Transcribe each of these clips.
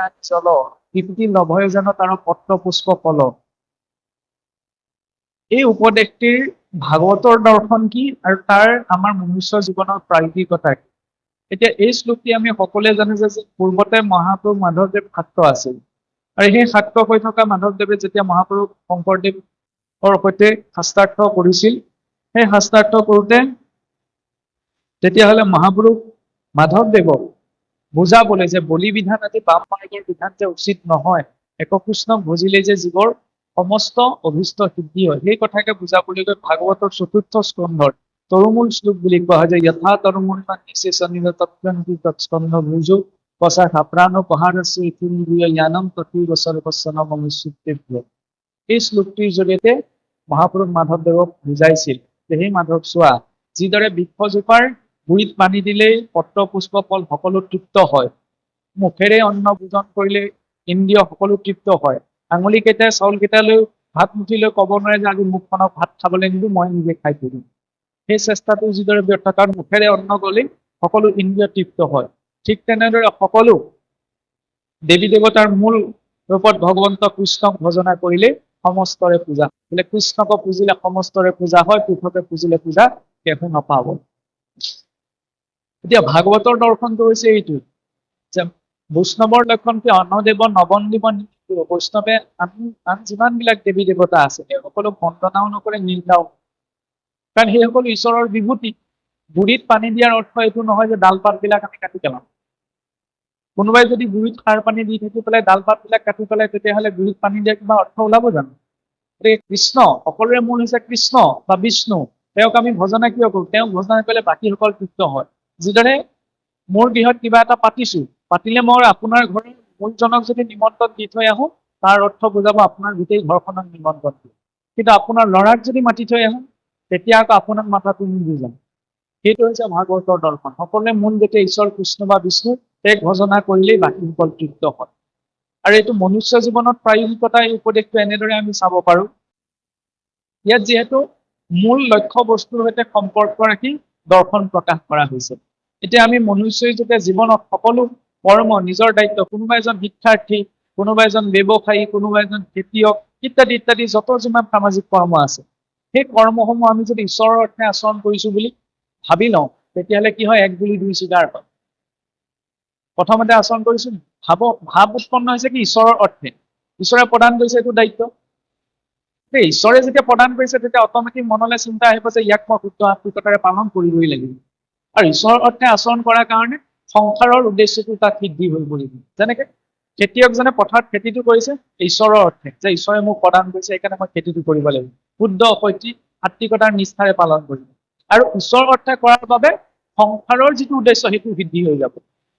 আনি চল কীৰ্তি লভয় যেন তাৰ পত্ৰ পুষ্প পল। এই উপদেশটিৰ ভাগৱতৰ দৰ্শন কি আৰু তাৰ আমাৰ মনুষ্য জীৱনৰ প্ৰায়োগিকতা কি? এতিয়া এই শ্লোকটি আমি সকলোৱে জানো যে পূৰ্বতে মহাপুৰুষ মাধৱদেৱ শাক্ত আছিল আৰু সেই শাক্ত হৈ থকা মাধৱদেৱে যেতিয়া মহাপুৰুষ শংকৰদেৱৰ সৈতে শাস্ত্ৰাৰ্থ কৰিছিল, সেই শাস্ত্ৰাৰ্থ কৰোঁতে তেতিয়াহ'লে মহাপুৰুষ মাধৱদেৱক বুজাবলৈ যে বলি বিধান আদি বাম মাৰ্গৰ বিধান যে উচিত নহয়, এককৃষ্ণক ভজিলে যে জীৱৰ সমস্ত অভিষ্ট সিদ্ধি হয়, সেই কথাকে বুজাবলৈ গৈ ভাগৱতৰ চতুৰ্থ স্কন্ধৰ তৰুমূল শ্লোক বুলি কোৱা হয় যে যথা তৰুমূল নিশেষণিল তৎকন্তি তৎস্কন্ধ ভুজু পচা খাপ্ৰাণ পহাৰস্য ইতিমীয় জ্ঞানম তথি বছৰবচন মনুষ্যতেভ্য। এই শ্লোকটিৰ জৰিয়তে মহাপুৰুষ মাধৱদেৱক বুজাইছিল যে সেই মাধৱ চোৱা, যিদৰে বৃক্ষজোপাৰ গুৰিত পানী দিলেই পত্ৰ পুষ্প ফল সকলো তৃপ্ত হয়, মুখেৰে অন্ন ভোজন কৰিলে ইন্দ্ৰিয় সকলো তৃপ্ত হয়, আঙুলি কেইটাই চাউল কেইটালৈ ভাত মুঠি লৈ ক'ব নোৱাৰে যে আজি মুখখনক ভাত খাবলৈ নিদিওঁ, মই নিজে খাই থৈ দিম। সেই চেষ্টাটো যিদৰে ব্যৰ্থ, কাৰণ মুখেৰে অন্ন গ'লেই সকলো ইন্দ্ৰিয় তৃপ্ত হয়। ঠিক তেনেদৰে সকলো দেৱী দেৱতাৰ মূল ৰূপত ভগৱন্ত কৃষ্ণক ভজনা কৰিলে সমস্তৰে পূজা, বোলে কৃষ্ণক পুজিলে সমস্তৰে পূজা হয়, পৃথকে পুজিলে পূজা কেহু নাপাব। এতিয়া ভাগৱতৰ দৰ্শনটো হৈছে এইটো যে বৈষ্ণৱৰ লক্ষণ কি অন্নদেৱ নৱনদীপ বৈষ্ণৱে আন যিমানবিলাক দেৱী দেৱতা আছে সেই সকলো বন্দনাও নকৰে, নিন্দাও, কাৰণ সেই সকলো ঈশ্বৰৰ বিভূতি। গুৰিত পানী দিয়াৰ অৰ্থ এইটো নহয় যে ডাল পাতবিলাক আমি কাটি পেলাম। কোনোবাই যদি গুৰিত সাৰ পানী দি থাকি পেলাই ডাল পাতবিলাক কাটি পেলাই, তেতিয়াহ'লে গুৰিত পানী দিয়া কিবা অৰ্থ ওলাব জানো? গতিকে কৃষ্ণ, সকলোৰে মূল হৈছে কৃষ্ণ বা বিষ্ণু, তেওঁক আমি ভজনা কিয় কৰো? তেওঁক ভজনা কৰিলে বাকীসকল তৃপ্ত হয়। যিদৰে মোৰ গৃহত কিবা এটা পাতিছো, পাতিলে মই আপোনাৰ ঘৰৰ মূলজনক যদি নিমন্ত্ৰণ দি থৈ আহো, তাৰ অৰ্থ বুজাব আপোনাৰ গোটেই ঘৰখনক নিমন্ত্ৰণ দিয়ে। কিন্তু আপোনাৰ ল'ৰাক যদি মাতি থৈ আহো, তেতিয়া আকৌ আপোনাক মাতাটো নিবুজাম। সেইটো হৈছে ভাগৱতৰ দৰ্শন। সকলোৰে মূল যেতিয়া ঈশ্বৰ কৃষ্ণ বা বিষ্ণু, তেওঁক ভজনা কৰিলেই বাকীসকল তৃপ্ত হয়। আৰু এইটো মনুষ্য জীৱনত প্ৰায়োগিকতা, এই উপদেশটো এনেদৰে আমি চাব পাৰো। ইয়াত যিহেতু মূল লক্ষ্য বস্তুৰ সৈতে সম্পৰ্ক ৰাখি দৰ্শন প্ৰকাশ কৰা হৈছে। এতিয়া আমি মনুষ্যই যেতিয়া জীৱনত সকলো কৰ্ম নিজৰ দায়িত্ব, কোনোবা এজন শিক্ষাৰ্থী, কোনোবা এজন ব্যৱসায়ী, কোনোবা এজন খেতিয়ক ইত্যাদি ইত্যাদি যত যিমান সামাজিক কৰ্ম আছে, সেই কৰ্মসমূহ আমি যদি ঈশ্বৰৰ অৰ্থে আচৰণ কৰিছো বুলি ভাবি লওঁ, তেতিয়াহ'লে কি হয়? এক গুলি দুই চিগাৰ হয়। প্ৰথমতে আচৰণ কৰিছো, ভাৱ উৎপন্ন হৈছে কি ঈশ্বৰৰ অৰ্থে, ঈশ্বৰে প্ৰদান কৰিছে এইটো দায়িত্ব। ঈশ্বৰে যেতিয়া প্ৰদান কৰিছে, তেতিয়া অট'মেটিক মনলৈ চিন্তা আহিব যে ইয়াক মই শুদ্ধ আত্মিকতাৰে পালন কৰিবই লাগিব। আৰু ঈশ্বৰৰ অৰ্থে আচৰণ কৰাৰ কাৰণে সংসাৰৰ উদ্দেশ্যটো তাত সিদ্ধি হৈ পৰিব। যেনেকে খেতিয়কজনে পথাৰত খেতিটো কৰিছে ঈশ্বৰৰ অৰ্থে, যে ঈশ্বৰে মোক প্ৰদান কৰিছে, সেইকাৰণে মই খেতিটো কৰিব লাগিব, শুদ্ধ সঠিক আত্মিকতাৰ নিষ্ঠাৰে পালন কৰিব। আৰু ঈশ্বৰৰ অৰ্থে কৰাৰ বাবে সংসাৰৰ যিটো উদ্দেশ্য সেইটো সিদ্ধি হৈ যাব।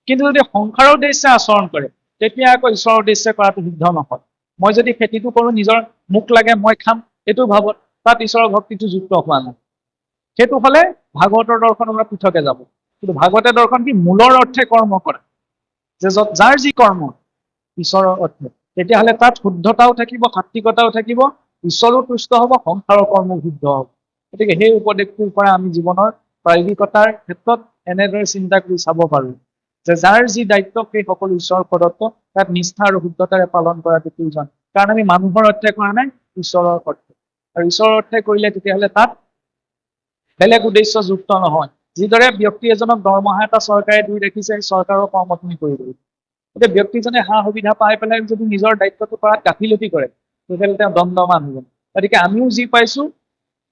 কিন্তু যদি সংসাৰৰ উদ্দেশ্যে আচৰণ কৰে, তেতিয়া আকৌ ঈশ্বৰৰ উদ্দেশ্যে কৰাটো সিদ্ধ নহয়। মই যদি খেতিটো কৰো নিজৰ মুখ লাগে মই খাম, এইটো ভাৱত, তাত ঈশ্বৰৰ ভক্তিটো যুক্ত হোৱা নাই। সেইটো হলে ভাগৱতৰ দৰ্শনৰ পৰা পৃথকে যাব। কিন্তু ভাগৱতৰ দৰ্শন কি? মূলৰ অৰ্থে কৰ্ম কৰা, যে যাৰ যি কৰ্ম ঈশ্বৰৰ অৰ্থে, তেতিয়াহ'লে তাত শুদ্ধতাও থাকিব, সাত্বিকতাও থাকিব, ঈশ্বৰো তুষ্ট হব, সংসাৰৰ কৰ্ম শুদ্ধ হব। গতিকে সেই উপদেশটোৰ পৰা আমি জীৱনৰ প্ৰায়োগিকতাৰ ক্ষেত্ৰত এনেদৰে চিন্তা কৰি চাব পাৰো যে যাৰ যি দায়িত্ব সেই সকলো ঈশ্বৰ প্ৰদত্ত, তাত নিষ্ঠা আৰু শুদ্ধতাৰে পালন কৰাটো প্ৰয়োজন। কাৰণ আমি মানুহৰ অৰ্থে কৰা নাই, ঈশ্বৰৰ অৰ্থে। আৰু ঈশ্বৰৰ অৰ্থে কৰিলে তেতিয়াহ'লে তাত বেলেগ উদ্দেশ্য যুক্ত নহয়। যিদৰে ব্যক্তি এজনক দৰমহা এটা চৰকাৰে দি ৰাখিছে, চৰকাৰৰ কৰ্মখিনি কৰিব। গতিকে ব্যক্তিজনে সা সুবিধা পাই পেলাই যদি নিজৰ দায়িত্বটো কৰাত গাফিলতি কৰে, তেতিয়াহ'লে তেওঁ দণ্ডমান হ'ব। গতিকে আমিও যি পাইছো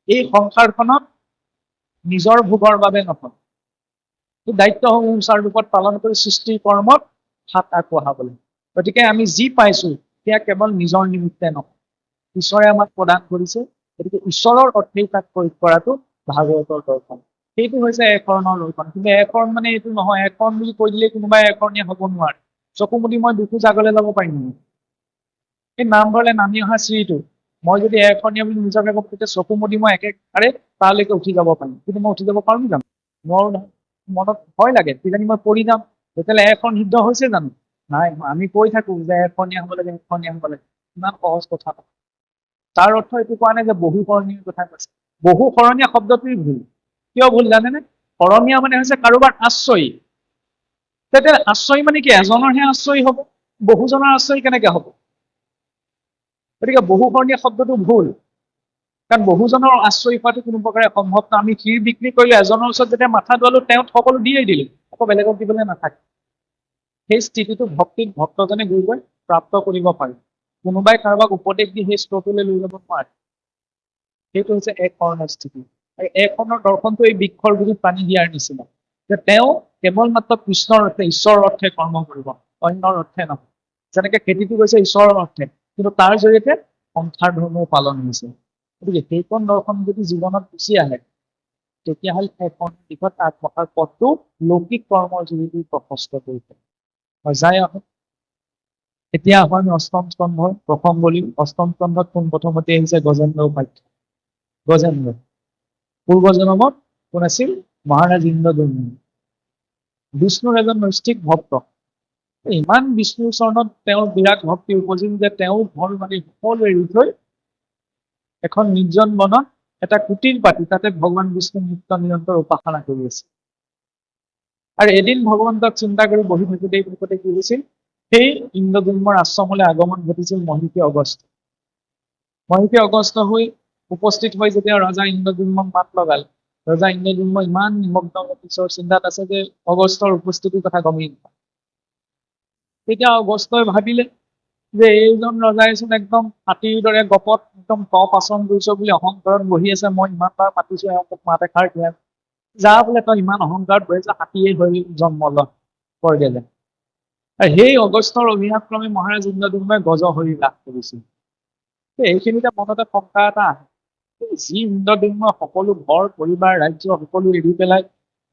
এই সংসাৰখনত নিজৰ ভোগৰ বাবে নহয়, দায়িত্বসমূহ সুচাৰু ৰূপত পালন কৰি সৃষ্টিৰ কৰ্মত হাত আগবঢ়াবলৈ। গতিকে আমি যি পাইছো সেয়া কেৱল নিজৰ নিমিত্তে নহয়, ঈশ্বৰে আমাক প্ৰদান কৰিছে। গতিকে ঈশ্বৰৰ অৰ্থেই তাক প্ৰয়োগ কৰাটো ভাগৱতৰ দৰ্শন। সেইটো হৈছে একৰণৰ দৰ্শন। কিন্তু একৰণ মানে এইটো নহয়, একৰণ বুলি কৈ দিলে কোনোবাই একৰণীয়া হ'ব নোৱাৰে। চকু মুদি মই দুখোজ আগলৈ যাব পাৰিম নেকি? এই নামঘৰলৈ নামি অহা চিৰিটো মই যদি একৰণীয়া বুলি নিজকে কওঁ, তেতিয়া চকু মুদি মই একেবাৰে তালৈকে উঠি যাব পাৰিম। কিন্তু মই উঠি যাব পাৰো জানো? নোৱাৰো নহয়। মনত ভয় লাগে, কিজানি মই পৰি যাম, তেতিয়াহ'লে এখন সিদ্ধ হৈছে জানো? নাই। আমি কৈ থাকো যে একৰণীয়া হ'ব লাগে, একৰণীয়া হ'ব লাগে, ইমান সহজ কথা। তাৰ অৰ্থ এইটো কোৱা নাই যে বহুশৰণীয় কথা কৈছে। বহুশৰণীয়া শব্দটোৱেই ভুল। কিয় ভুল জানেনে? শৰণীয়া মানে হৈছে কাৰোবাৰ আশ্ৰয়ী। তেতিয়া আশ্ৰয়ী মানে কি? এজনৰহে আশ্ৰয়ী হ'ব বহুজনৰ আশ্ৰয় কেনেকে হ'ব? গতিকে বহুবৰ্ণীয় শব্দটো ভুল, কাৰণ বহুজনৰ আশ্ৰয় হোৱাটো কোনো প্ৰকাৰে সম্ভৱ নহয়। আমি ক্ষীৰ বিক্ৰী কৰিলে এজনৰ ওচৰত যেতিয়া মাথা দোৱালো তেওঁ সকলো দিয়েই দিলো, আকৌ বেলেগক দিবলৈ নাথাকে। সেই স্থিতিটো ভক্তিত ভক্তজনে গৈ গৈ প্ৰাপ্ত কৰিব পাৰে। কোনোবাই কাৰোবাক উপদেশ দি সেই স্তৰটোলৈ লৈ যাব নোৱাৰে। সেইটো হৈছে এক শৰণৰ স্থিতি। আৰু এক শৰণৰ দৰ্শনটো এই বৃক্ষৰ গুৰিত পানী দিয়াৰ নিচিনা, যে তেওঁ কেৱল মাত্ৰ কৃষ্ণৰ অৰ্থে ঈশ্বৰৰ অৰ্থে কৰ্ম কৰিব, অন্যৰ অৰ্থে নহয়। যেনেকে খেতিটো গৈছে ঈশ্বৰৰ অৰ্থে, কিন্তু তাৰ জৰিয়তে সংসাৰ ধৰ্মও পালন হৈছে। গতিকে সেইখন দৰ্শন যদি জীৱনত গুচি আহে, তেতিয়াহ'লে এখন দিশত আগবঢ়াৰ পথটো লৌকিক কৰ্মৰ জৰিয়তে প্ৰশস্ত কৰিব। যাই আহোঁ এতিয়া আহোঁ আমি অষ্টম স্কন্ধৰ প্ৰথম বলি। অষ্টম স্কন্ধত প্ৰথমতে আহিছে গজেন্দ্ৰ উপাখ্যান। গজেন্দ্ৰ পূৰ্ব জন্মত কোন আছিল? মহাৰাজ ইন্দ্ৰদ্যুম্ন, বিষ্ণুৰ এজন নৈষ্ঠিক ভক্ত। ইমান বিষ্ণুৰ চৰণত তেওঁৰ বিৰাট ভক্তি উপজিল যে তেওঁ ঘৰ মানি সকলো এৰি থৈ এখন নিৰ্জন বনত এটা কুটিৰ পাতি তাতে ভগৱান বিষ্ণু নিত্য নিৰন্তৰ উপাসনা কৰি আছে। আৰু এদিন ভগৱন্তক চিন্তা কৰি বহি থাকোঁতে কি হৈছিল? সেই ইন্দ্ৰদ্যুম্নৰ আশ্ৰমলৈ আগমন ঘটিছিল মহিষী অগস্ত্য। মহিষী অগস্ত্য হৈ উপস্থিত হৈ যেতিয়া ৰজা ইন্দ্ৰদ্যুম্নক মাত লগাল, ৰজা ইন্দ্ৰদ্যুম্ন ইমান নিমগ্ন ঈশ্বৰৰ চিন্তাত আছে যে অগস্ত্যৰ উপস্থিতিৰ কথা গমেই নাপায়। তেতিয়া অগস্ত্যই ভাবিলে যে এইজন ৰজাইচোন একদম হাতীৰ দৰে গপত একদম তপ আচৰণ কৰিছ বুলি অহংকাৰত বহি আছে, মই ইমান বাৰ মাতিছো এওঁক মাত এষাৰ দিয়া, যা বোলে তই ইমান অহংকাৰত বহি আছ, হাতীয়ে হৈ জন্ম ল কৰিলে। সেই অগস্ত্যৰ অভিশাপক্ৰমে মহাৰাজ ইন্দ্ৰদ্যুম্নই গজ হৰি লাভ কৰিছিল। এইখিনিতে মনতে শংকা এটা আহে, যি ইন্দ্ৰদ্যুম্ন সকলো ঘৰ পৰিবাৰ ৰাজ্য সকলো এৰি পেলাই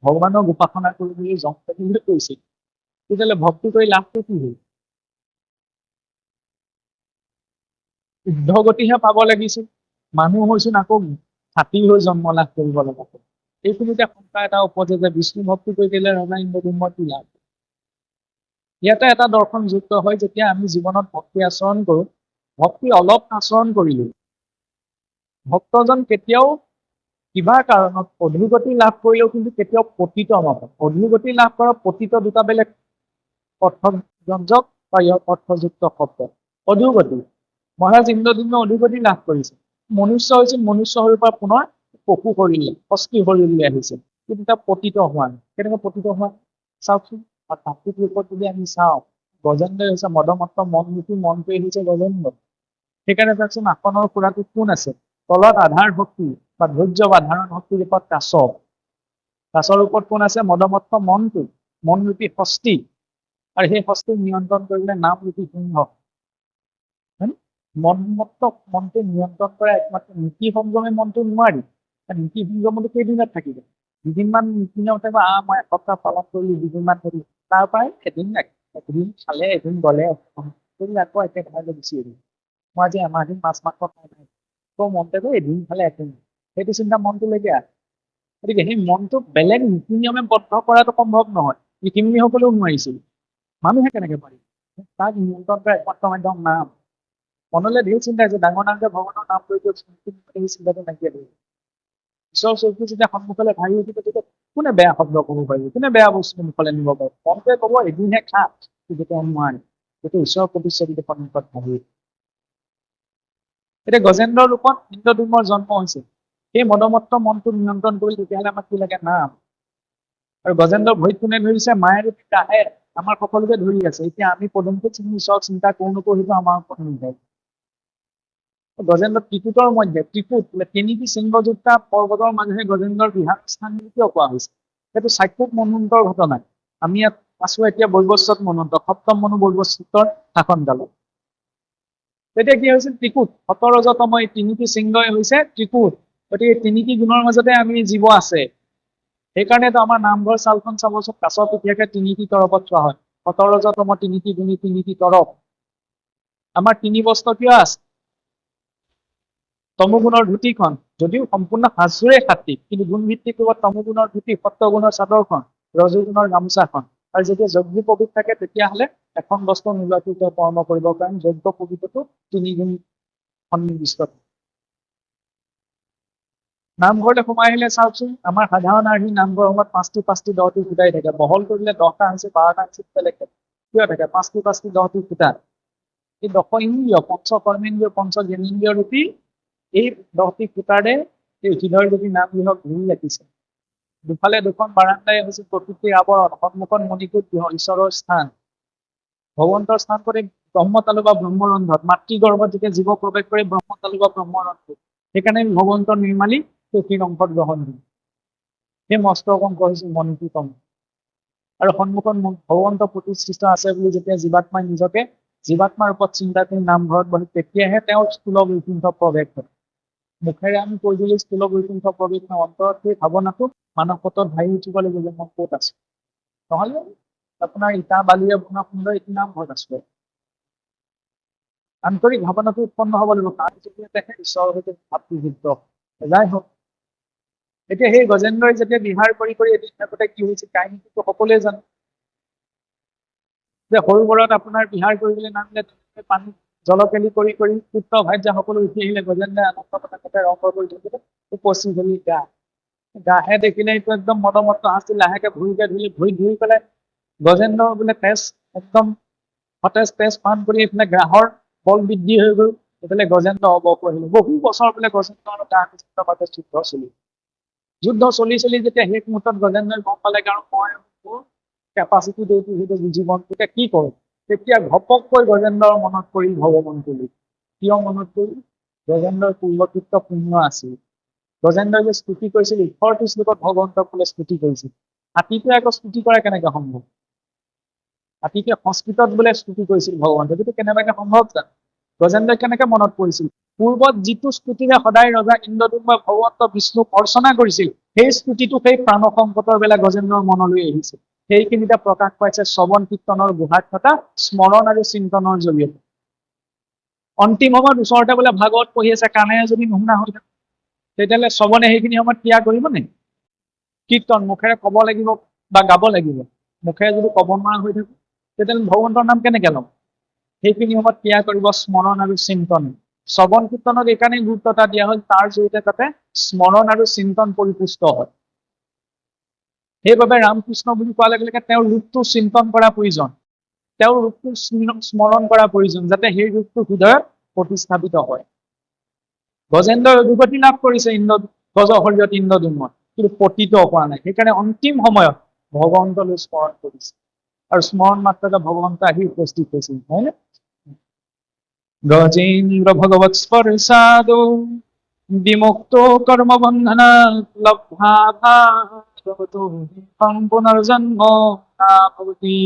ভগৱানক উপাসনা কৰিবলৈ জংকাবলৈ কৈছিল, তেতিয়াহ'লে ভক্তি কৰি লাভটো কি হ'ল? শুদ্ধগতিহে পাব লাগিছিল, মানুহ হৈছিল আকৌ হাতী হৈ জন্ম লাভ কৰিব লগা। এইখিনিতে শংকা এটা উপজে যে বিষ্ণু ভক্তি কৰি দিলে ৰজা ইন্দ্ৰদ্যুম্নৰ কি লাভ? ইয়াতে এটা দৰ্শন যুক্ত হয়, যেতিয়া আমি জীৱনত ভক্তি আচৰণ কৰো, ভক্তি অলপ আচৰণ কৰিলো, ভক্তজন কেতিয়াও কিবা কাৰণত অধোগতি লাভ কৰিলেও কিন্তু কেতিয়াও পতিত নহয়। অধোগতি লাভ কৰা পতিত দুটা বেলেগ অৰ্থব্যঞ্জক বা ইয়াৰ অৰ্থযুক্ত শব্দ। অধোগতি, মহাৰাজ ইন্দ্ৰদ্যুম্ন অধোগতি লাভ কৰিছে, মনুষ্য হৈছিল, মনুষ্য শৰীৰৰ পৰা পুনৰ পশু শৰীৰলৈ অস্থি শৰীৰলৈ আহিছে, কিন্তু তাক পতিত হোৱা নাই। কেনেকৈ পতিত হোৱা? চাওকচোন, তাত্ত্বিক ৰূপত যদি আমি চাওঁ, গজেন্দ্ৰই হৈছে মদমত্ত মনৰূপী, মনটোৱে হৈছে গজেন্দ্ৰ। সেইকাৰণে চাওকচোন, আসনৰ খুৰাটোত কোন আছে? তলত আধাৰ ভক্তি বা ধৈৰ্য বা ধাৰণ ভক্তিৰ ৰূপত কাছ, কাছৰ ওপৰত কোন আছে? মদমত্ত মনটো, মনৰূপী হস্তি, আৰু সেই হস্তিক নিয়ন্ত্ৰণ কৰিলে নামৰূপী সিংহ। মনমত্ত মনটো নিয়ন্ত্ৰণ কৰা একমাত্ৰ নীতি সংযমে মনটো নোৱাৰি। নীতি সংযমটো কেইদিনত থাকিব? দুদিনমান নীতি নিয়ম থাকিব, মই এসপ্তাহ পালন কৰিলো, দুদিনমান কৰিলো, তাৰ পৰাই এদিন খালে, এদিন গলে আকৌ একে ঠাইলৈ গুচি আহিব। মই আজি এমাহ দিন মাছ মাংস খাই নাই, মনটো গৈ এদিন খালে এদিন, সেইটো চিন্তা মনটোলৈকে আহে। গতিকে সেই মনটোক বেলেগ নীতি নিয়মে বদ্ধ কৰাটো সম্ভৱ নহয়। ঋষিমুনিসকলেও নোৱাৰিছিল, মানুহে কেনেকে পাৰিব? তাক নিয়ন্ত্ৰণ কৰা একমাত্ৰ মাধ্যম নাম। মনলৈ ধেৰ চিন্তা আছে, ডাঙৰ ডাঙৰকে ভগৱানৰ নাম লৈ সেই চিন্তাটো নাইকিয়া কৰিব। ঈশ্বৰৰ চৰিত্ৰ যেতিয়া সন্মুখলৈ ভাঙি উঠিব, তেতিয়া কোনে বেয়া শব্দ ক'ব পাৰিব? কোনে বেয়া বস্তু মুখলৈ নিব পাৰিব? মনটোৱে ক'ব এদিনহে খা, যেতিয়া নোৱাৰে, তেতিয়া ঈশ্বৰৰ প্ৰতিচ্ছবিটো সন্মুখত ভাঙি। এতিয়া গজেন্দ্ৰৰ ৰূপত ইন্দ্ৰদ্যুম্নৰ জন্ম হৈছে, সেই মদমত্ত মনটো নিয়ন্ত্ৰণ কৰি তেতিয়াহ'লে আমাক কি লাগে? নাম। আৰু গজেন্দ্ৰৰ ভৰিত কোনে ধৰিছে? মায়ে ৰূপী দাহে আমাৰ সকলোকে ধৰি আছে। এতিয়া আমি পদুমটো চিনি ঈশ্বৰক চিন্তা কৰো নকৰো সেইটো আমাৰ ওপৰত নিৰ্ভৰ। গজেন্দ্ৰ ত্ৰিকুটৰ মধ্যে, ত্ৰিকুট তিনিটি শৃংগযুক্ত পৰ্বতৰ মাজেৰে গজেন্দ্ৰৰ বিহাৰ স্থান কিয় কোৱা হৈছে? সেইটো চাক্ষুষ মন্বন্তৰ ঘটনা। আমি ইয়াত আছো এতিয়া বৈৱস্বত মন্বন্তৰ, সপ্তম মনু বৈৱস্বতৰ শাসনকালত। তেতিয়া কি হৈছিল? ত্ৰিকুট, সতৰজতম এই তিনিটি শৃংগই হৈছে ত্ৰিকুট। গতিকে তিনিটি গুণৰ মাজতে আমি জীৱ আছে। সেইকাৰণেতো আমাৰ নামঘৰ চালখন চাবচোন, কাছৰ পিঠিয়াকে তিনিটি তৰপত থোৱা হয়। সতৰজতম তিনিটি গুণী তিনিটি তৰপ। আমাৰ তিনি বস্ত্ৰ কিয় আছে? তমোগুণৰ ধুতিখন, যদিও সম্পূৰ্ণ সাজযোৰে সাত্বিক, কিন্তু গুণভিত্তিক ৰূপত তমোগুণৰ ধুতি, সত্যগুণৰ চাদৰখন, ৰজোগুণৰ গামোচাখন। আৰু যেতিয়া যজ্ঞ পবিত্ৰ থাকে, তেতিয়াহ'লে এখন বস্ত্ৰ নোলোৱাকৈ কৰ্ম কৰিব, কাৰণ যজ্ঞ পবিত্ৰটো তিনি গুণ সন্নিৱিষ্ট। নামঘৰতে সোমাই আহিলে চাওকচোন, আমাৰ সাধাৰণ আৰ্হি নামঘৰ সময়ত 5টি 10টি গোটাই থাকে, বহল কৰিলে 10টা হৈছে, 12টা হৈছে, বেলেগ কিয় থাকে? পাঁচটি 10টি ফুটা। এই 10 ইন্দ্ৰিয়, পঞ্চ কৰ্মেন্দ্ৰিয়, পঞ্চ জ্ঞানেন্দ্ৰিয় ৰূপী এই 10টি ফুটাৰে এই হৃদয় ৰূপী নাম গৃহক ঘূৰি ৰাখিছে। দুফালে দুখন বাৰান্দাই হৈছে প্ৰকৃতিৰ আৱৰণ, সন্মুখত মণিকূট গৃহ, ঈশ্বৰৰ স্থান। ভগৱন্তৰ স্থান কৰি ব্ৰহ্মতালু বা ব্ৰহ্মৰন্ধ্ৰত, মাতৃগৰ্ভত যেতিয়া জীৱ প্ৰৱেশ কৰে ব্ৰহ্মতালু বা ব্ৰহ্মৰন্ধ্ৰত, সেইকাৰণে ভগৱন্তৰ নিৰ্মালী সখীৰ অংশত গ্ৰহণ কৰে। সেই মস্তক অংশ হৈছে মণিকূট অংশ। আৰু সন্মুখত ভগৱন্ত প্ৰতিষ্ঠিত আছে বুলি যেতিয়া জীৱাত্মাই নিজকে জীৱাত্মাৰ ওপৰত চিন্তা কৰি নামঘৰত বহে, তেতিয়াহে তেওঁৰ স্থূল বৈকুণ্ঠ প্ৰৱেশ হয়। মুখেৰে আমি কৈ দিলে স্থূল বৈকুণ্ঠ প্ৰৱেশ নহয়, অন্তৰত সেই ভাৱনাটো মানসপটত ভাহি উঠিব লাগিব যে মই ক'ত আছো। নহলে আপোনাৰ ইটা বালিৰে বনোৱা সুন্দৰ এটি নামঘৰত আছো। আন্তৰিক ভাৱনাটো উৎপন্ন হ'ব লাগিব, তাৰ পিছতে ঈশ্বৰৰ সৈতে ভাতৃযুক্ত। যাই হওক, এতিয়া সেই গজেন্দ্ৰই যেতিয়া বিহাৰ কৰি কৰি এদিন থাকোঁতে কি হৈছে কাহিনীটো সকলোৱে জানে যে সৰুবোৰত আপোনাৰ বিহাৰ কৰিবলৈ নামিলে পানী জলকেলি কৰি কৰি পুত্ৰ ভাৰ্য সকলো উঠি আহিলে, গজেন্দ্ৰই আনন্দ মনে ৰং কৰি থাকিলে উপস্থিত হলি গাহে দেখিলে এইটো একদম মদমত্ত হাসি, লাহেকে ভৰিকে ধুই ধুই পেলাই গজেন্দ্ৰ বোলে তেজ একদম সতেজ তেজ পান কৰি এইফালে গ্ৰাহৰ বল বৃদ্ধি হৈ গ'ল, এইফালে গজেন্দ্ৰ অৱস আহিলে। বহু বছৰ বোলে গজেন্দ্ৰৰ গাৰ মাজত যুদ্ধ চলিল। যুদ্ধ চলি চলি যেতিয়া শেষ মুহূৰ্তত গজেন্দ্ৰই গম পালে কাৰণ মই কেপাচিটি দেইটো সেইটো জীৱন, তেতিয়া কি কৰোঁ? তেতিয়া ঘপককৈ গজেন্দ্ৰৰ মনত পৰিল ভগৱন্তলৈ। কিয় মনত পৰিল? গজেন্দ্ৰৰ পূৰ্বকৃত্য পুণ্য আছিল। গজেন্দ্ৰই যে স্তুতি কৰিছিল 18টি শ্লোকত ভগৱন্তক বোলে স্তুতি কৰিছিল। হাতীটোৱে আকৌ স্তুতি কৰে কেনেকে সম্ভৱ? হাতীটোৱে সংস্কৃতত বোলে স্তুতি কৰিছিল ভগৱন্তক, কিন্তু কেনেবাকে সম্ভৱ জানো? গজেন্দ্ৰই কেনেকে মনত পৰিছিল? পূৰ্বত যিটো স্তুতিৰে সদায় ৰজা ইন্দ্ৰদুম্নই ভগৱন্ত বিষ্ণুক অৰ্চনা কৰিছিল, সেই স্তুতিটো সেই প্ৰাণ সংকটৰ বেলা গজেন্দ্ৰৰ মনলৈ আহিছিল। সেইখিনিতে প্ৰকাশ পাইছে শ্ৰৱণ কীৰ্তনৰ গুহাত থকা স্মৰণ আৰু চিন্তনৰ জৰিয়তে। অন্তিম সময়ত ওচৰতে বোলে ভাগৱত পঢ়ি আছে, কাণেৰে যদি নুশুনা হৈ থাকে তেতিয়াহ'লে শ্ৰৱণে সেইখিনি সময়ত ক্ৰিয়া কৰিব নে? কীৰ্তন মুখেৰে ক'ব লাগিব বা গাব লাগিব। মুখেৰে যদি ক'ব নোৱাৰা হৈ থাকে তেতিয়াহ'লে ভগৱন্তৰ নাম কেনেকে ল'ম? সেইখিনি সময়ত ক্ৰিয়া কৰিব স্মৰণ আৰু চিন্তন। শ্ৰৱণ কীৰ্তনত এইকাৰণে গুৰুত্বতা দিয়া হ'ল, তাৰ জৰিয়তে তাতে স্মৰণ আৰু চিন্তন পৰিপুষ্ট হয়। সেইবাবে ৰামকৃষ্ণ বুলি কোৱাৰ লগে লগে তেওঁৰ ৰূপটো চিন্তন কৰা প্ৰয়োজন, তেওঁৰ ৰূপটো স্মৰণ কৰা প্ৰয়োজন, যাতে সেই ৰূপটো হৃদয়ত প্ৰতিস্থাপিত হয়। গজেন্দ্ৰই অভিগতি লাভ কৰিছে গজশৰীৰত ইন্দ্ৰদুম্নই, কিন্তু পতিত কৰা নাই। সেইকাৰণে অন্তিম সময়ত ভগৱন্তলৈ স্মৰণ কৰিছে, আৰু স্মৰণ মাত্ৰতে ভগৱন্ত আহি উপস্থিত হৈছিল, হয়নে? গজেন্দ্ৰ ভগৱৎ স্পৰ্শাদো বিমুক্ত কৰ্ম বন্ধনাৎ লব্ধা ভাগৱতো পুনৰ্জন্ম নাভৱতি।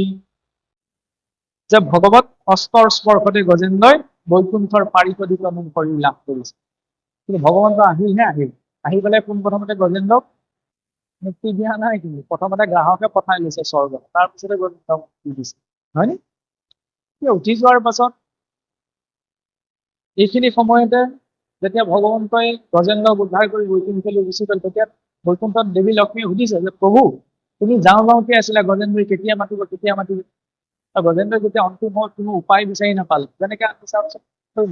যে ভগৱত অস্তৰ স্পৰ্শতে গজেন্দ্ৰই বৈকুণ্ঠৰ পাৰিপদিক শৰীৰ লাভ কৰিছে। কিন্তু ভগৱন্ত আহি পেলাই পোনপ্ৰথমতে গজেন্দ্ৰক মুক্তি দিয়া নাই, কিন্তু প্ৰথমতে গ্ৰাহকে পঠাই লৈছে স্বৰ্গত, তাৰপিছতে গজেন্দ্ৰক মুক্তি দিছে, হয়নে? উঠি যোৱাৰ পাছত এইখিনি সময়তে যেতিয়া ভগৱন্তই গজেন্দ্ৰক উদ্ধাৰ কৰি বৈকুণ্ঠলৈ গুচি গ'ল, তেতিয়া বৈকুণ্ঠত দেৱী লক্ষ্মীয়ে সুধিছে যে প্ৰভু তুমি যাওঁকে আছিলা, গজেন্দ্ৰই কেতিয়া মাতিব? গজেন্দ্ৰই যেতিয়া অন্তিম সময়ত কোনো উপায় বিচাৰি নাপাল, যেনেকে আমি চাওঁচোন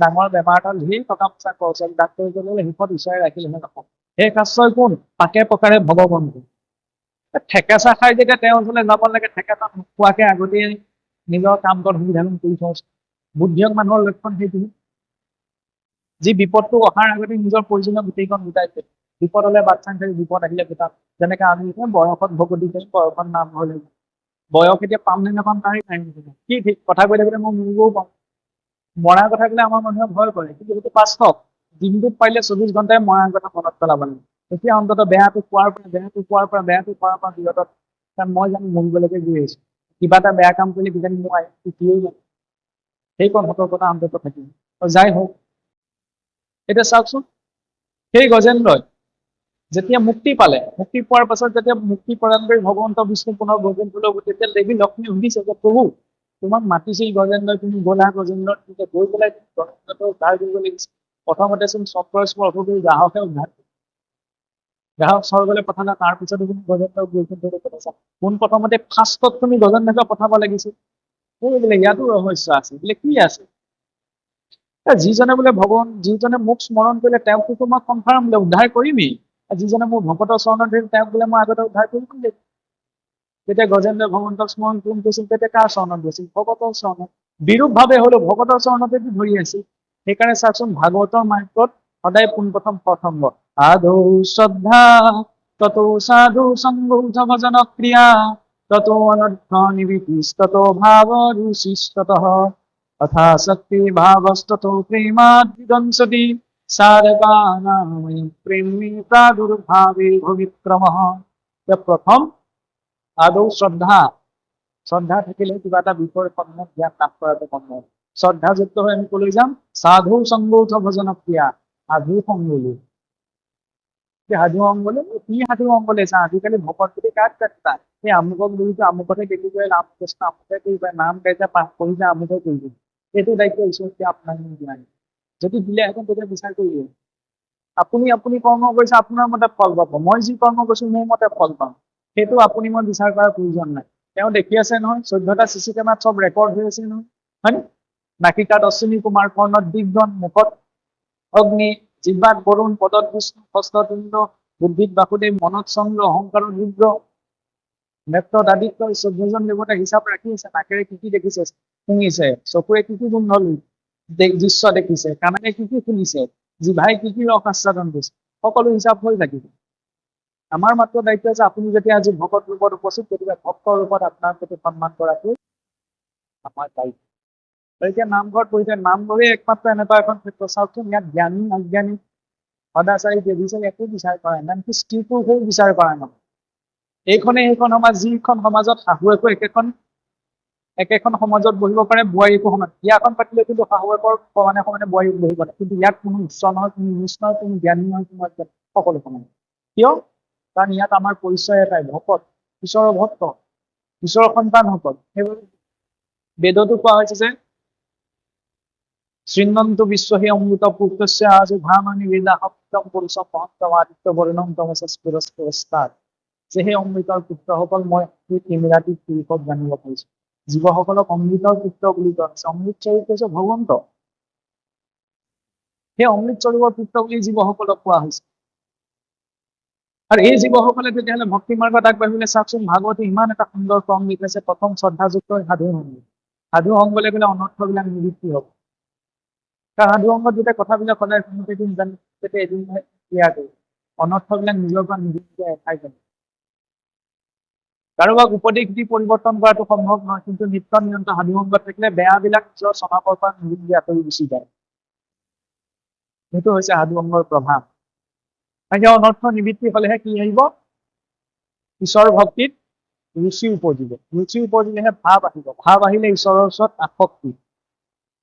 ডাঙৰ বেমাৰ এটা ধেৰ টকা পইচা খৰচ হ'ল, ডাক্তৰে ক'লে শেষত ঈশ্বৰে ৰাখিলেহে নাপাওঁ। সেই আশ্ৰয় কোন? পাকে পকাৰে ভগৱন্ত। ঠেকেচা খাই যেতিয়া তেওঁৰ ওচৰলৈ যাব লাগে, ঠেকেচা নোখোৱাকে আগতেই নিজৰ কাম কাজ সুবিধা কৰি থৈছে। বুদ্ধিয়ক মানুহৰ লক্ষণ সেইটো। যি বিপদটো অহাৰ আগতে নিজৰ প্ৰয়োজনীয় গোটেইখন গোটাইছে। বিপদ হলে বাট চাং থাকি বিপদ আহিলে গোটাম, যেনেকে আমি বয়সত ভকতি কৰি বয়সত নাম হলে বয়স এতিয়া পাম নে নাপাম তাৰে কি ঠিক। কথা কৈ থাকোঁতে মই মৰিবও পাম। মৰাৰ কথা ক'লে আমাৰ মানুহে ভয় কৰে, কিন্তু সেইটো বাস্তৱ। দিনটোত পাৰিলে 24 ঘণ্টাই মৰাৰ কথা মনত পেলাব লাগে। এতিয়া অন্তত বেয়াটো পোৱাৰ পৰা বিৰত, কাৰণ মই জানো মৰিবলৈকে গৈ আছো। কিবা এটা বেয়া কাম কৰিলে কিজানি মোৰ উঠিয়েই যায়, সেইকণ সতৰ্কতা অন্তত থাকিব। যাই হওক, এতিয়া চাওকচোন সেই গজেন্দ্ৰই যেতিয়া মুক্তি পালে, মুক্তি পোৱাৰ পাছত যেতিয়া মুক্তি প্ৰদান কৰি ভগৱন্ত বিষ্ণু পুনৰ বৈকুণ্ঠলৈ গ'ল, তেতিয়া দেৱী লক্ষ্মী সুধিছে যে প্ৰভু তোমাক মাতিছিল গজেন্দ্ৰই, তুমি গ'লা গজেন্দ্ৰ, তেতিয়া গৈ পেলাই গজেন্দ্ৰটো উদ্ধাৰ কৰিব লাগিছিল। প্ৰথমতে চোন চক্ৰৰ স্পৰ্শ কৰি গ্ৰাহকে উদ্ধাৰ কৰিলে, গ্ৰাহক স্বৰ্গলৈ পঠালা, তাৰপিছতো তুমি গজেন্দ্ৰক বৈকুণ্ঠলৈ পঠাইছা। পোন প্ৰথমতে ফাৰ্ষ্টত তুমি গজেন্দ্ৰকে পঠাব লাগিছিল। বোলে ইয়াতো ৰহস্য আছে, বোলে কি আছে? যিজনে বোলে যিজনে মোক স্মৰণ কৰিলে তেওঁকতো মই কনফাৰ্ম বোলে উদ্ধাৰ কৰিমেই। যিজনে মোৰ ভকতৰ চৰণত ধৰিল তেওঁক বোলে মই আগতে উদ্ধাৰ কৰিব লাগিব। তেতিয়া গজেন্দ্ৰ ভগৱন্তক স্মৰণ কৰিছিল, তেতিয়া কাৰ চৰণত গৈছিল? ভকতৰ চৰণত। বিৰূপভাৱে হলেও ভকতৰ চৰণতে ধৰি আছিল। সেইকাৰণে চাওকচোন ভাগৱতৰ মাৰ্গত সদায় পোনপ্ৰথম প্ৰথম আদৌ শ্ৰদ্ধা ততো সাধু সংগৌধ ভজন ক্ৰিয়া ততো অনৰ্থ নিবিতিস্ততো ভাৱ ৰুচিস্ততঃ তথা শক্তি ভাবস্ততো প্ৰেমাদ্বিদংসতি সাধকানাময়ী প্ৰেমী প্ৰাদুৰ্ভাৱে ভবিক্ৰমঃ। প্ৰথম আদৌ শ্ৰদ্ধা। শ্ৰদ্ধা থাকিলে কিবা এটা বিষয়ৰ সম্যক জ্ঞান লাভ কৰাটো সম্ভৱ। শ্ৰদ্ধাযুক্ত হৈ আমি কলৈ যাম? সাধু সংগৌধ ভজন ক্ৰিয়া, সাধু সংগলৈ। সাধু সংগলে কি সাধু সংগলে চা, আজিকালি ভকত বুলি কাক কাটতা সেই আমুকক বুলিতো আমুকতে দেখি গৈ ৰামকৃষ্ণ আমুকে কৰিবা, নাম গাইছে পাঠ কৰিছে আমুকে কৰিব। এইটো দায়িত্ব ঈশ্বৰে আপোনাক দিয়া নাই। যদি দিলেহেঁতেন তেতিয়া বিচাৰ কৰিলে আপুনি আপুনি কৰ্ম কৰিছে আপোনাৰ মতে ফল পাব, মই যি কৰ্ম কৰিছো মোৰ মতে ফল পাম। সেইটো আপুনি মই বিচাৰ কৰাৰ প্ৰয়োজন নাই। তেওঁ দেখি আছে নহয়, 14টা চিচি কেমেৰাত চব ৰেকৰ্ড হৈ আছে নহয়, হয় নে? নাকিকাত অশ্বিনী কুমাৰ, কৰ্ণত দিগজন, মুখত অগ্নি, জিহ্বাত বৰুণ, পদত বিষ্ণু, হস্তত ইন্দ্ৰ, বুদ্ধিত বাসুদেৱ, মনত চন্দ্ৰ, অহংকাৰত ৰুদ্ৰ, নেত্ৰত আদিত্য, 14জন দেৱতা হিচাপ ৰাখি আছে। নাকেৰে কি কি দেখিছে? শুনিছে। চকুৰে কি কি গোন্ধ দৃশ্য দেখিছে। কাণেৰে কি কি শুনিছে। জিভাই কি কি ৰস আস্বাদন কৰিছে। সকলো হিচাপ হৈ থাকিব। আমাৰ মাত্ৰ দায়িত্ব আছে আপুনি যেতিয়া আজি ভকত ৰূপত উপস্থিত, গতিকে ভক্তৰ ৰূপত আপোনাৰ প্ৰতি সন্মান কৰাটো আমাৰ দায়িত্ব। এতিয়া নামঘৰত পঢ়িছে, নামঘৰে একমাত্ৰ এনেকুৱা এখন ক্ষেত্ৰ, চাওকচোন ইয়াত জ্ঞানী অজ্ঞানী সদাচাৰী ব্যভিচাৰী একো বিচাৰ কৰা নাই, আনকি স্ত্ৰী পুৰুষেও বিচাৰ কৰা নহয়। এইখন সমাজ, যিখন সমাজত শাহুৱেকো একেখন সমাজত বহিব পাৰে, বোৱাৰীকো সমান। বিয়াখন পাতিলে কিন্তু শাহুৱেকৰ সমানে সমানে বোৱাৰীক বহিব পাৰে, কিন্তু ইয়াত কোনো উচ্চ নহয়, কোনো নিচ নহয়, কোনো জ্ঞানী নহয়, কোনো সকলো সমান। কিয়? কাৰণ ইয়াত আমাৰ পৰিচয় এটাই, ভকত, ঈশ্বৰৰ ভক্ত, ঈশ্বৰৰ সন্তানসকল। সেইবাবে বেদতো কোৱা হৈছে যে শৃণ্বন্তু বিশ্বহি অমৃত পুত্ৰস্য আজু ভামানি বেদা সপ্তম পুৰুষম মহন্তম আদিত্য বৰ্ণম তমস্তাত, যে সেই অমৃতৰ পুত্ৰসকল মই তিমিৰাতি পুৰুষক জানিব পাৰিছো। জীৱসকলক অমৃতৰ পুত্ৰ বুলি কোৱা হৈছে। অমৃত স্বৰূপ হৈছে ভগৱন্ত। সেই অমৃত স্বৰূপৰ পুত্ৰ বুলি জীৱসকলক কোৱা হৈছে। আৰু এই জীৱসকলে তেতিয়াহ'লে ভক্তি মাৰ্গত আগবাঢ়িলে চাওকচোন, ভাগৱতে ইমান এটা সুন্দৰ ক্ৰম লিখিছে। প্ৰথম শ্ৰদ্ধাযুক্ত সাধু সংগ। সাধু সংগলে গ'লে অনৰ্থবিলাক নিবৃত্তি হ'ব। কাৰণ সাধু সংগত যেতিয়া কথাবিলাক সদায় শুনোতে এদিন জানি, তেতিয়া এদিন ক্লিয়াৰ কৰিব। অনৰ্থবিলাক নিজৰ পৰা নিবৃত্তি এঠাই যাব। কাৰোবাক উপদেশ দি পৰিৱৰ্তন কৰাটো সম্ভৱ নহয়, কিন্তু নিত্য নিৰন্তৰ সাধু সংগত থাকিলে বেয়াবিলাক নিজৰ স্বভাৱৰ পৰা নিবৃত্তি আঁতৰি গুচি যায়। সেইটো হৈছে সাধু সংগৰ প্ৰভাৱ। এতিয়া অনৰ্থ নিবৃত্তি হলেহে কি আহিব? ঈশ্বৰ ভক্তিত ৰুচি উপজিব। ৰুচি উপজিলেহে ভাৱ আহিব। ভাৱ আহিলে ঈশ্বৰৰ ওচৰত আসক্তি।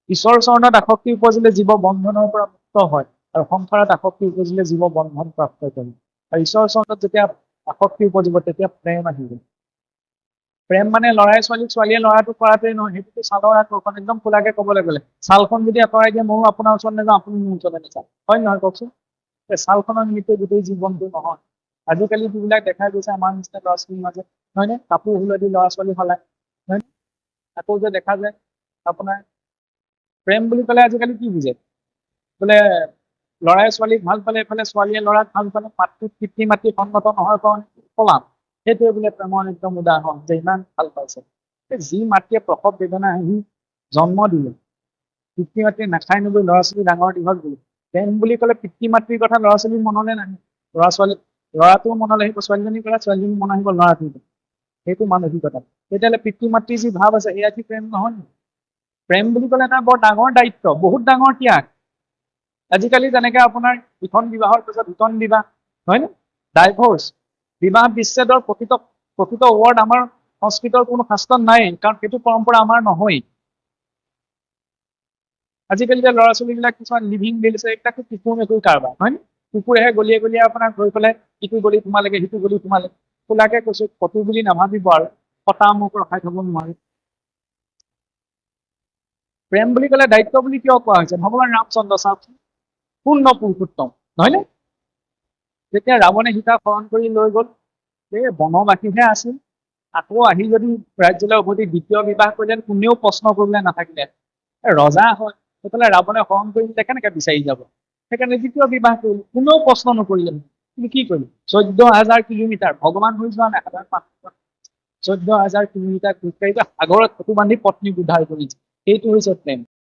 ঈশ্বৰৰ চৰণত আসক্তি উপজিলে জীৱ বন্ধনৰ পৰা মুক্ত হয়, আৰু সংসাৰত আসক্তি উপজিলে জীৱ বন্ধন প্ৰাপ্ত কৰে। আৰু ঈশ্বৰৰ চৰণত যেতিয়া আসক্তি উপজিব তেতিয়া প্ৰেম আহিব। প্ৰেম মানে ল'ৰাই ছোৱালীক, ছোৱালীয়ে ল'ৰাটোক কৰাটোৱে নহয়, সেইটোতো ছালৰ আকৰ্ষণ। একদম খোলাকে ক'বলৈ গ'লে ছালখন যদি আঁতৰাই দিয়ে, ময়ো আপোনাৰ ওচৰত নাযাওঁ, আপুনি মোৰ ওচৰলৈ নাযাওঁ, হয় নহয় কওকচোন? ছালখনৰ নিমিত্তে গোটেই জীৱনটো নহয়। আজিকালি যিবিলাক দেখা গৈছে আমাৰ নিচিনা ল'ৰা ছোৱালীৰ মাজত, হয়নে? কাপোৰ হুলদি ল'ৰা ছোৱালী সলায়, হয়নে? আকৌ যে দেখা যায় আপোনাৰ প্ৰেম বুলি ক'লে আজিকালি কি বুজে? বোলে ল'ৰাই ছোৱালীক ভাল পালে, এইফালে ছোৱালীয়ে ল'ৰাক ভাল পালে, পিতৃ মাতৃ সন্মত নহয় কাৰণে পলাম। সেইটোৱে বোলে প্ৰেমৰ একদম উদাহৰণ, যে ইমান ভাল পাইছে। যি মাতৃয়ে প্ৰসৱ বেদনা আহি জন্ম দিলে, পিতৃ মাতৃয়ে নাখাই নগৈ ল'ৰা ছোৱালী ডাঙৰ দীঘল দিলে। প্ৰেম বুলি ক'লে পিতৃ মাতৃৰ কথা ল'ৰা ছোৱালীৰ মনলৈ নাহে। ল'ৰাটোৰ মনলৈ আহিব ছোৱালীজনীৰ কথা, ছোৱালীজনীৰ মন আহিব ল'ৰাটোৰ। সেইটো মানসিকতা। তেতিয়াহ'লে পিতৃ মাতৃৰ যি ভাৱ আছে সেয়া কি প্ৰেম নহয়? প্ৰেম বুলি ক'লে এটা বৰ ডাঙৰ দায়িত্ব, বহুত ডাঙৰ ত্যাগ। আজিকালি যেনেকে আপোনাৰ ইখন বিবাহৰ পিছত ইখন বিবাহ, হয় নে? ডাইভৰ্চ, বিবাহ বিচ্ছেদৰ প্ৰকৃত ৱৰ্ড আমাৰ সংস্কৃতৰ কোনো শাস্ত্ৰত নাই, কাৰণ সেইটো পৰম্পৰা আমাৰ নহয়। আজিকালি যে ল'ৰা ছোৱালীবিলাক কিছুমান লিভিং বিল আছে, এইবিলাকতো কুকুৰ মেকুৰ কাৰবাৰ, হয় নে? কুকুৰেহে গলিয়ে গলিয়ে আপোনাক গৈ পেলাই ইটো গলি সোমালেগে, সিটো গলি সোমালে। খোলাকে কৈছো, কটু বুলি নাভাবিব আৰু কটা মোক ৰখাই থব নোৱাৰে। প্ৰেম বুলি ক'লে দায়িত্ব বুলি কিয় কোৱা হৈছে? ভগৱান ৰামচন্দ্ৰ চাওকচোন, পূৰ্ণ পুৰুষোত্তম, নহয় নে? যেতিয়া ৰাৱণে সীতাক হৰণ কৰি লৈ গ'ল, এই বনবাসীহে আছিল, আকৌ আহি যদি ৰাজ্যলৈ উভতি দ্বিতীয় বিবাহ কৰিলে কোনেও প্ৰশ্ন কৰিবলৈ নাথাকিলে। ৰজা হয়, সেইফালে ৰাৱণে হৰণ কৰি দিলে, কেনেকে বিচাৰি যাব? সেইকাৰণে দ্বিতীয় বিবাহ কৰিলে, কোনেও প্ৰশ্ন নকৰিলে। কিন্তু কি কৰিলে? 14,000 কিলোমিটাৰ ভগৱান হৈ যোৱা নাই, সাধাৰণ মানুহ 14,000 কিলোমিটাৰ খোজকাঢ়ি সাগৰত ফটো বান্ধি পত্নীক উদ্ধাৰ কৰিছে। সেইটো হৈছে প্ৰেম।